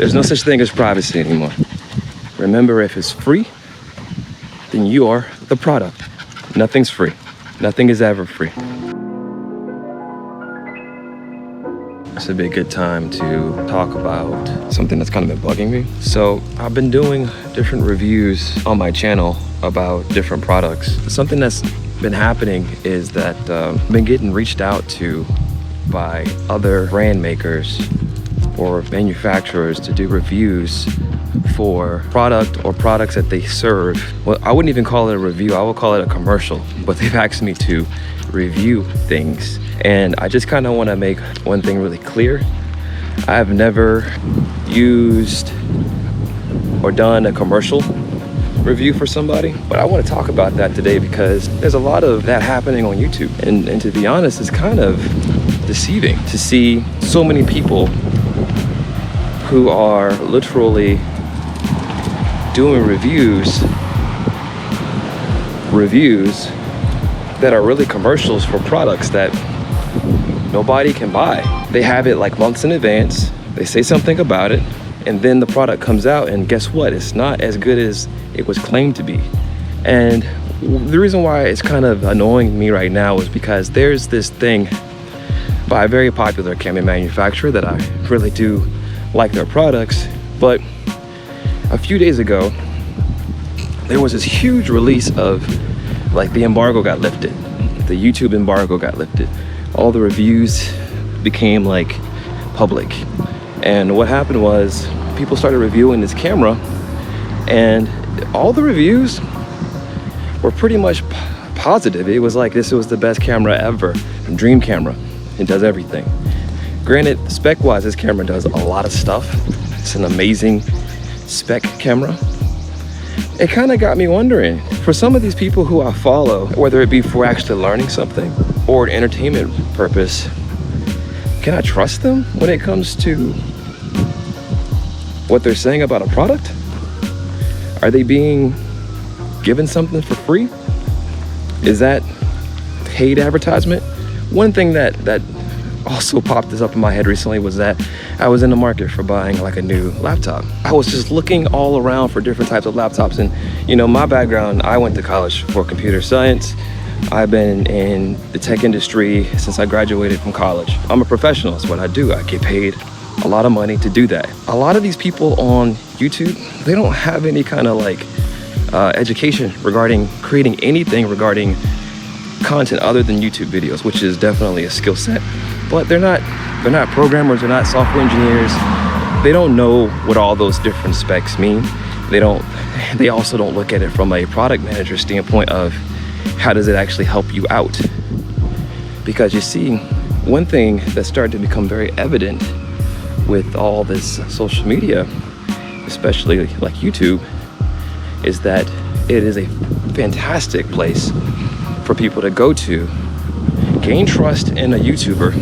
There's no such thing as privacy anymore. Remember, if it's free, then you are the product. Nothing's free. Nothing is ever free. This would be a good time to talk about something that's kind of been bugging me. So I've been doing different reviews on my channel about different products. Something that's been happening is that I've been getting reached out to by other brand makers or manufacturers to do reviews for product or products that they serve. Well, I wouldn't even call it a review, I would call it a commercial, but they've asked me to review things. And I just kind of want to make one thing really clear. I have never used or done a commercial review for somebody, but I want to talk about that today because there's a lot of that happening on YouTube. And to be honest, it's kind of deceiving to see so many people who are literally doing reviews that are really commercials for products that nobody can buy. They have it like months in advance, they say something about it, and then the product comes out and guess what? It's not as good as it was claimed to be. And the reason why it's kind of annoying me right now is because there's this thing by a very popular camera manufacturer that I really do like their products, but a few days ago there was this huge release of like the embargo got lifted, the YouTube embargo got lifted, all the reviews became like public, and what happened was people started reviewing this camera and all the reviews were pretty much positive. It was like this was the best camera ever, dream camera, it does everything. Granted, spec-wise, this camera does a lot of stuff. It's an amazing spec camera. It kind of got me wondering, for some of these people who I follow, whether it be for actually learning something or an entertainment purpose, can I trust them when it comes to what they're saying about a product? Are they being given something for free? Is that paid advertisement? One thing that also popped this up in my head recently was that I was in the market for buying like a new laptop. I was just looking all around for different types of laptops, and you know, my background, I went to college for computer science. I've been in the tech industry since I graduated from college. I'm a professional, that's what I do. I get paid a lot of money to do that. A lot of these people on YouTube, they don't have any kind of like education regarding creating anything regarding content other than YouTube videos, which is definitely a skill set. But they're not programmers, they're not software engineers. They don't know what all those different specs mean. They also don't look at it from a product manager standpoint of how does it actually help you out. Because you see, one thing that started to become very evident with all this social media, especially like YouTube, is that it is a fantastic place for people to go to, gain trust in a YouTuber,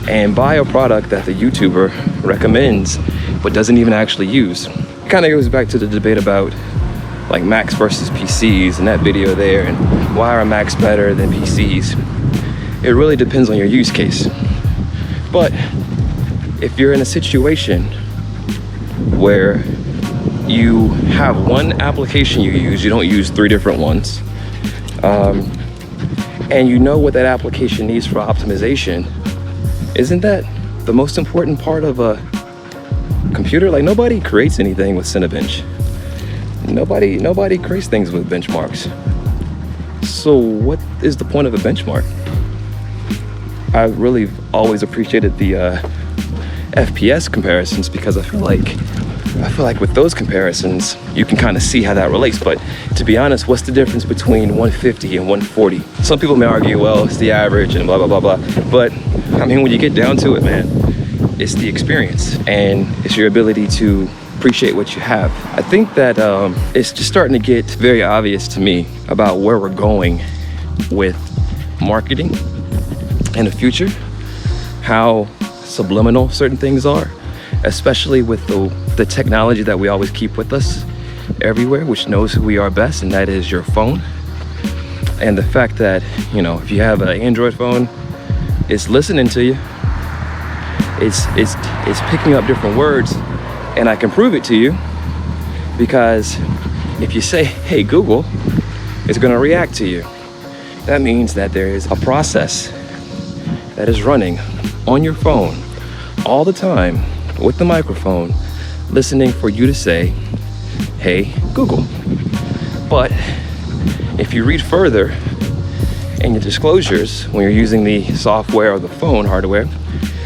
and buy a product that the YouTuber recommends but doesn't even actually use. It kind of goes back to the debate about like Macs versus PCs and that video there, and why are Macs better than PCs? It really depends on your use case. But if you're in a situation where you have one application you use, you don't use 3 different ones, and you know what that application needs for optimization, isn't that the most important part of a computer? Like, nobody creates anything with Cinebench. Nobody creates things with benchmarks. So what is the point of a benchmark? I really always appreciated the FPS comparisons, because I feel like with those comparisons you can kind of see how that relates. But to be honest, what's the difference between 150 and 140? Some people may argue, well, it's the average and blah blah blah blah, but I mean, when you get down to it, man, it's the experience and it's your ability to appreciate what you have. I think that it's just starting to get very obvious to me about where we're going with marketing in the future, how subliminal certain things are, especially with the technology that we always keep with us everywhere, which knows who we are best, and that is your phone. And the fact that, you know, if you have an Android phone, it's listening to you, it's picking up different words And I can prove it to you because if you say, hey, Google, it's going to react to you. That means that there is a process that is running on your phone all the time with the microphone, listening for you to say, hey, Google. But if you read further in your disclosures, when you're using the software or the phone hardware,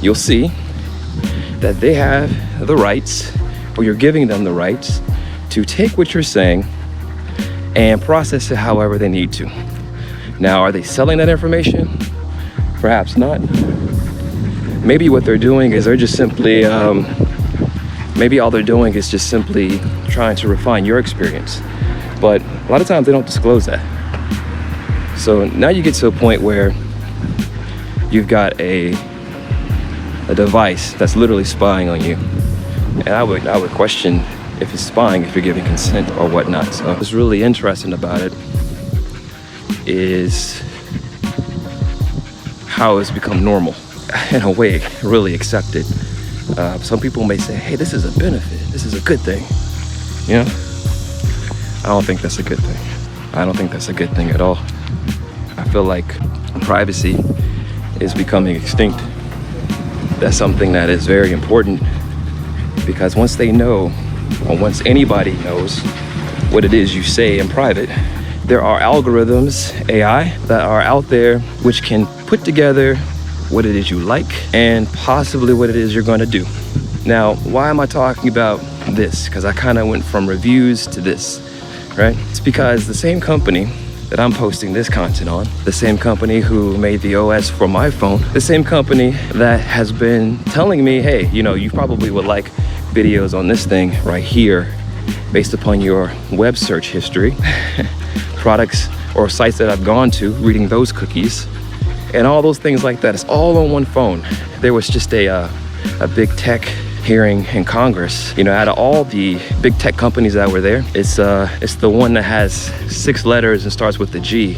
you'll see that they have the rights, or you're giving them the rights, to take what you're saying and process it however they need to. Now, are they selling that information? Perhaps not. Maybe what they're doing is they're just simply, maybe all they're doing is just simply trying to refine your experience. But a lot of times they don't disclose that. So now you get to a point where you've got a device that's literally spying on you. And I would question if it's spying, if you're giving consent or whatnot. So what's really interesting about it is how it's become normal, in a way, really accepted. Some people may say, hey, this is a benefit, this is a good thing. You know, I don't think that's a good thing. I don't think that's a good thing at all. I feel like privacy is becoming extinct. That's something that is very important, because once they know, or once anybody knows what it is you say in private, there are algorithms, AI, that are out there which can put together what it is you like and possibly what it is you're going to do. Now, why am I talking about this? Because I kind of went from reviews to this, right? It's because the same company that I'm posting this content on, the same company who made the OS for my phone, the same company that has been telling me, hey, you know, you probably would like videos on this thing right here based upon your web search history, products or sites that I've gone to, reading those cookies, and all those things like that. It's all on one phone. There was just a big tech hearing in Congress. You know, out of all the big tech companies that were there, it's the one that has 6 letters and starts with the G.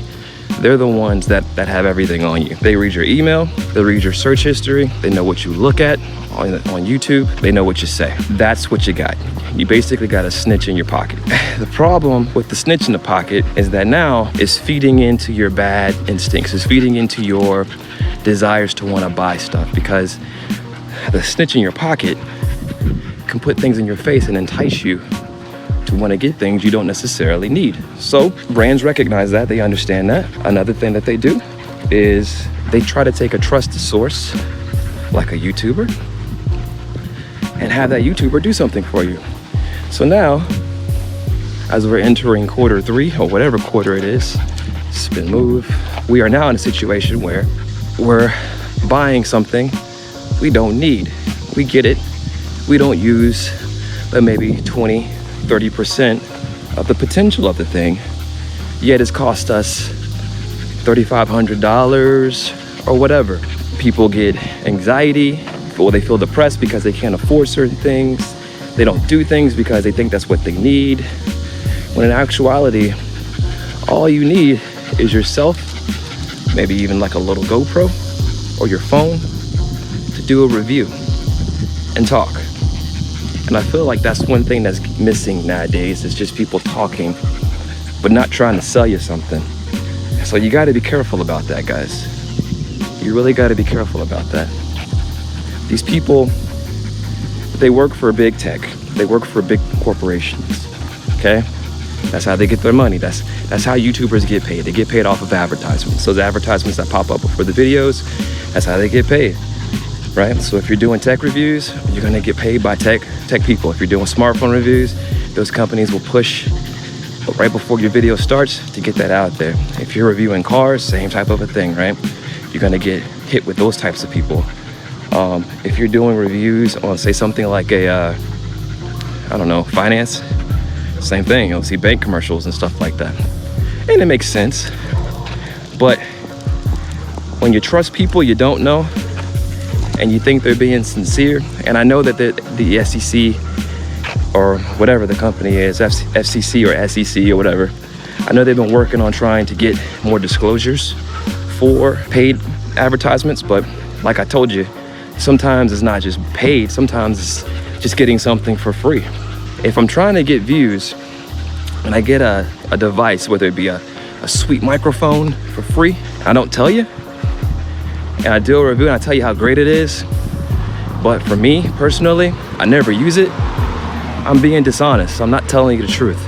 They're the ones that have everything on you. They read your email, they read your search history, they know what you look at on YouTube, they know what you say. That's what you got. You basically got a snitch in your pocket. The problem with the snitch in the pocket is that now it's feeding into your bad instincts. It's feeding into your desires to want to buy stuff, because the snitch in your pocket can put things in your face and entice you to want to get things you don't necessarily need. So brands recognize that, they understand that. Another thing that they do is they try to take a trusted source like a YouTuber and have that YouTuber do something for you. So now, as we're entering quarter 3 or whatever quarter it is, spin move, we are now in a situation where we're buying something we don't need. We get it, we don't use maybe 20-30% of the potential of the thing, yet it's cost us $3,500 or whatever. People get anxiety, or they feel depressed because they can't afford certain things. They don't do things because they think that's what they need, when in actuality, all you need is yourself, maybe even like a little GoPro or your phone, to do a review and talk. And I feel like that's one thing that's missing nowadays, is just people talking but not trying to sell you something. So you got to be careful about that, guys. You really got to be careful about that. These people, they work for big tech. They work for big corporations, okay? That's how they get their money. That's how YouTubers get paid. They get paid off of advertisements. Those advertisements that pop up before the videos, that's how they get paid, right? So if you're doing tech reviews, you're gonna get paid by tech people. If you're doing smartphone reviews, those companies will push right before your video starts to get that out there. If you're reviewing cars, same type of a thing, right? You're gonna get hit with those types of people. If you're doing reviews on, say, something like I don't know, finance, same thing. You'll see bank commercials and stuff like that. And it makes sense. But when you trust people you don't know and you think they're being sincere, and I know that the SEC or whatever the company is, FCC or SEC or whatever, I know they've been working on trying to get more disclosures for paid advertisements, but like I told you, sometimes it's not just paid, sometimes just getting something for free. If I'm trying to get views and I get a device, whether it be a sweet microphone for free, I don't tell you, and I do a review and I tell you how great it is, but for me personally, I never use it, I'm being dishonest. I'm not telling you the truth.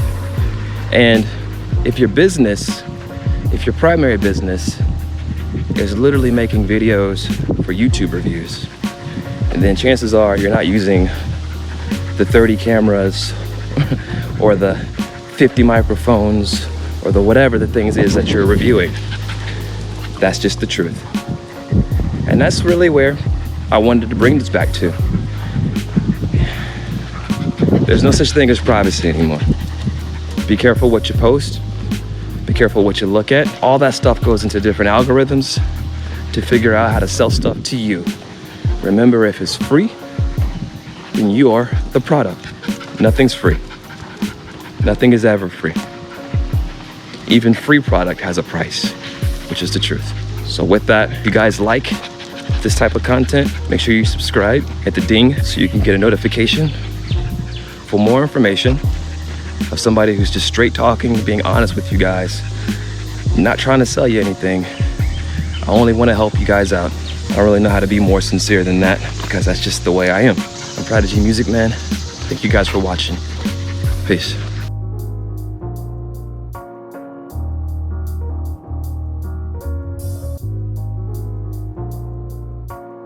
And if your business, if your primary business is literally making videos for YouTube reviews, and then chances are you're not using the 30 cameras or the 50 microphones or the whatever the things is that you're reviewing. That's just the truth. And that's really where I wanted to bring this back to. There's no such thing as privacy anymore. Be careful what you post. Be careful what you look at. All that stuff goes into different algorithms to figure out how to sell stuff to you. Remember, if it's free, then you are the product. Nothing's free. Nothing is ever free. Even free product has a price, which is the truth. So with that, if you guys like this type of content, make sure you subscribe, hit the ding so you can get a notification for more information of somebody who's just straight talking, being honest with you guys. I'm not trying to sell you anything. I only want to help you guys out. I don't really know how to be more sincere than that because that's just the way I am. I'm Prodigy Music Man. Thank you guys for watching. Peace.